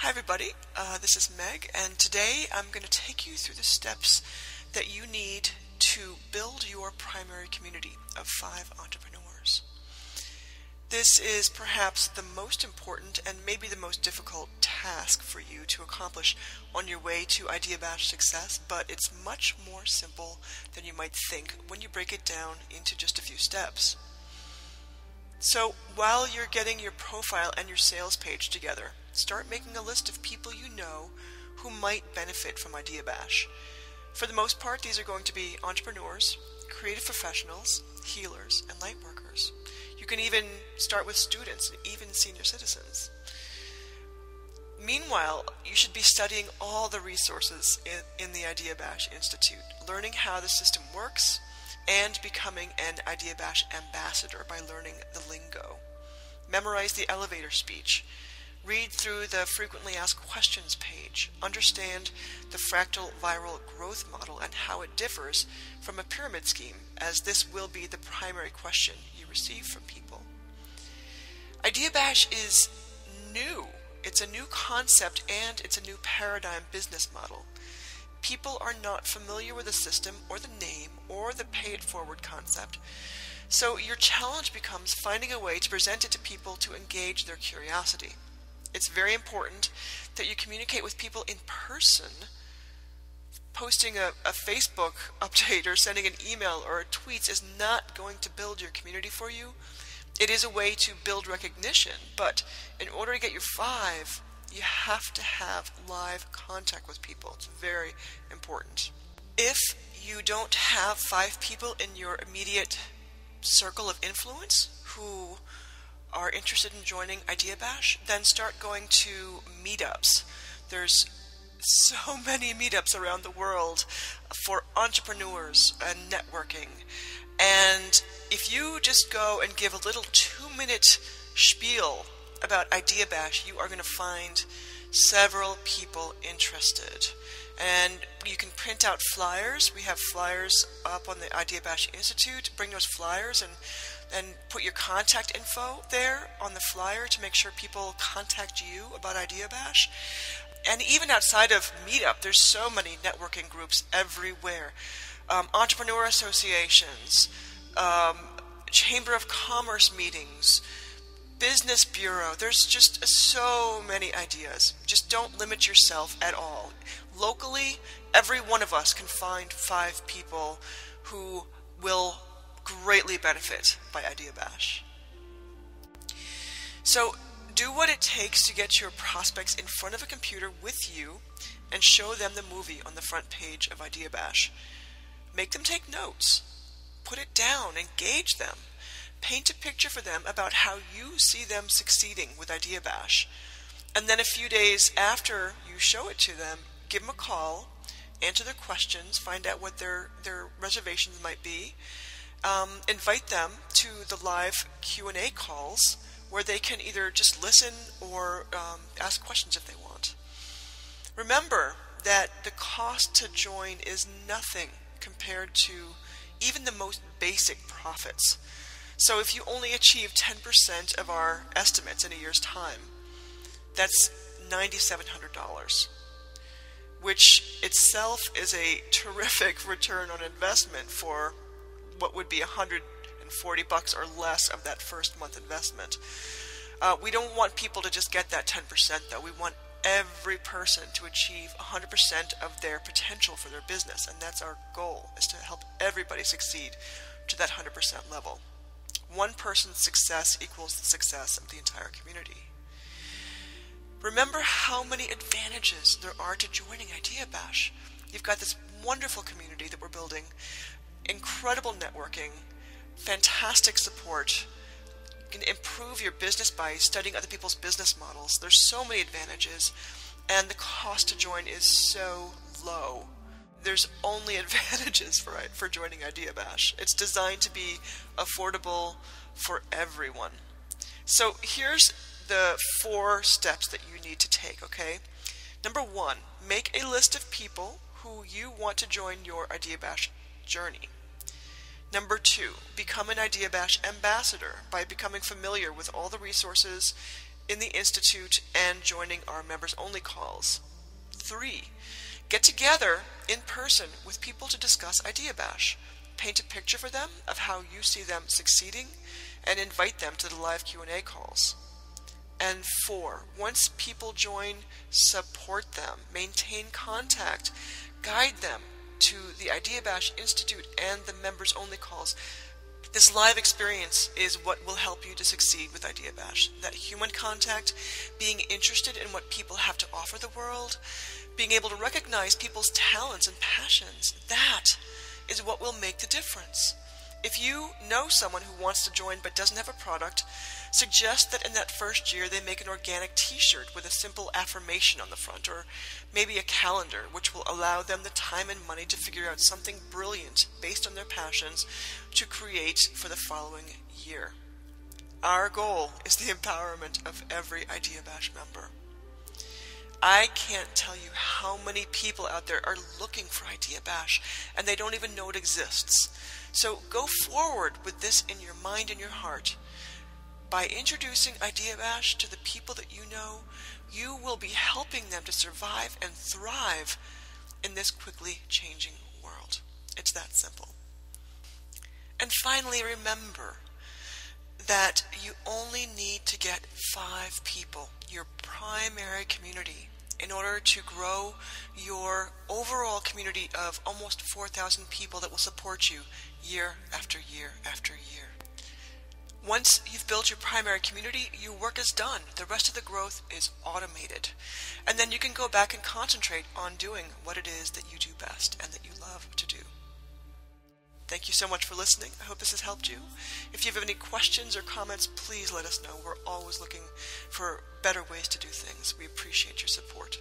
Hi everybody, this is Meg, and today I'm going to take you through the steps that you need to build your primary community of 5 entrepreneurs. This is perhaps the most important and maybe the most difficult task for you to accomplish on your way to IDEABASH success, but it's much more simple than you might think when you break it down into just a few steps. So while you're getting your profile and your sales page together, start making a list of people you know who might benefit from IDEABASH. For the most part, these are going to be entrepreneurs, creative professionals, healers, and light workers. You can even start with students and even senior citizens. Meanwhile, you should be studying all the resources in the IDEABASH Institute, learning how the system works, and becoming an IDEABASH ambassador by learning the lingo. Memorize the elevator speech. Read through the frequently asked questions page. Understand the fractal viral growth model and how it differs from a pyramid scheme, as this will be the primary question you receive from people. IDEABASH is new. It's a new concept and it's a new paradigm business model. People are not familiar with the system or the name or the pay-it-forward concept. So your challenge becomes finding a way to present it to people to engage their curiosity. It's very important that you communicate with people in person. Posting a Facebook update or sending an email or tweets is not going to build your community for you. It is a way to build recognition, but in order to get your 5, you have to have live contact with people. It's very important. If you don't have 5 people in your immediate circle of influence who are interested in joining IDEABASH, then start going to meetups. There's so many meetups around the world for entrepreneurs and networking. And if you just go and give a little 2-minute spiel about IDEABASH, you are going to find several people interested. And you can print out flyers. We have flyers up on the IDEABASH Institute. Bring those flyers and put your contact info there on the flyer to make sure people contact you about IDEABASH. And even outside of Meetup, there's so many networking groups everywhere. Entrepreneur associations, Chamber of Commerce meetings, Business Bureau. There's just so many ideas. Just don't limit yourself at all. Locally, every one of us can find 5 people who will greatly benefit by IDEABASH. So do what it takes to get your prospects in front of a computer with you and show them the movie on the front page of IDEABASH. Make them take notes. Put it down. Engage them. Paint a picture for them about how you see them succeeding with IDEABASH. And then a few days after you show it to them, give them a call, answer their questions, find out what their reservations might be. Invite them to the live Q&A calls where they can either just listen or ask questions if they want. Remember that the cost to join is nothing compared to even the most basic profits. So if you only achieve 10% of our estimates in a year's time, that's $9,700, which itself is a terrific return on investment for what would be $140 or less of that first month investment. We don't want people to just get that 10% though. We want every person to achieve 100% of their potential for their business, and that's our goal, is to help everybody succeed to that 100% level. One person's success equals the success of the entire community. Remember how many advantages there are to joining IDEABASH. You've got this wonderful community that we're building, incredible networking, fantastic support. You can improve your business by studying other people's business models. There's so many advantages, and the cost to join is so low. There's only advantages for joining IDEABASH. It's designed to be affordable for everyone. So here's the 4 steps that you need to take, okay? Number 1, make a list of people who you want to join your IDEABASH journey. Number 2, become an IDEABASH ambassador by becoming familiar with all the resources in the Institute and joining our members-only calls. 3. Get together in person with people to discuss IDEABASH. Paint a picture for them of how you see them succeeding and invite them to the live Q&A calls. And 4, once people join, support them, maintain contact, guide them to the IDEABASH Institute and the members-only calls. This live experience is what will help you to succeed with IDEABASH. That human contact, being interested in what people have to offer the world, being able to recognize people's talents and passions, that is what will make the difference. If you know someone who wants to join but doesn't have a product, suggest that in that first year they make an organic t-shirt with a simple affirmation on the front, or maybe a calendar, which will allow them the time and money to figure out something brilliant based on their passions to create for the following year. Our goal is the empowerment of every IDEABASH member. I can't tell you how many people out there are looking for IDEABASH and they don't even know it exists. So go forward with this in your mind and your heart. By introducing IDEABASH to the people that you know, you will be helping them to survive and thrive in this quickly changing world. It's that simple. And finally, remember that you only need to get 5 people, your primary community, in order to grow your overall community of almost 4,000 people that will support you year after year after year. Once you've built your primary community, your work is done. The rest of the growth is automated. And then you can go back and concentrate on doing what it is that you do best and that you love to do. Thank you so much for listening. I hope this has helped you. If you have any questions or comments, please let us know. We're always looking for better ways to do things. We appreciate your support.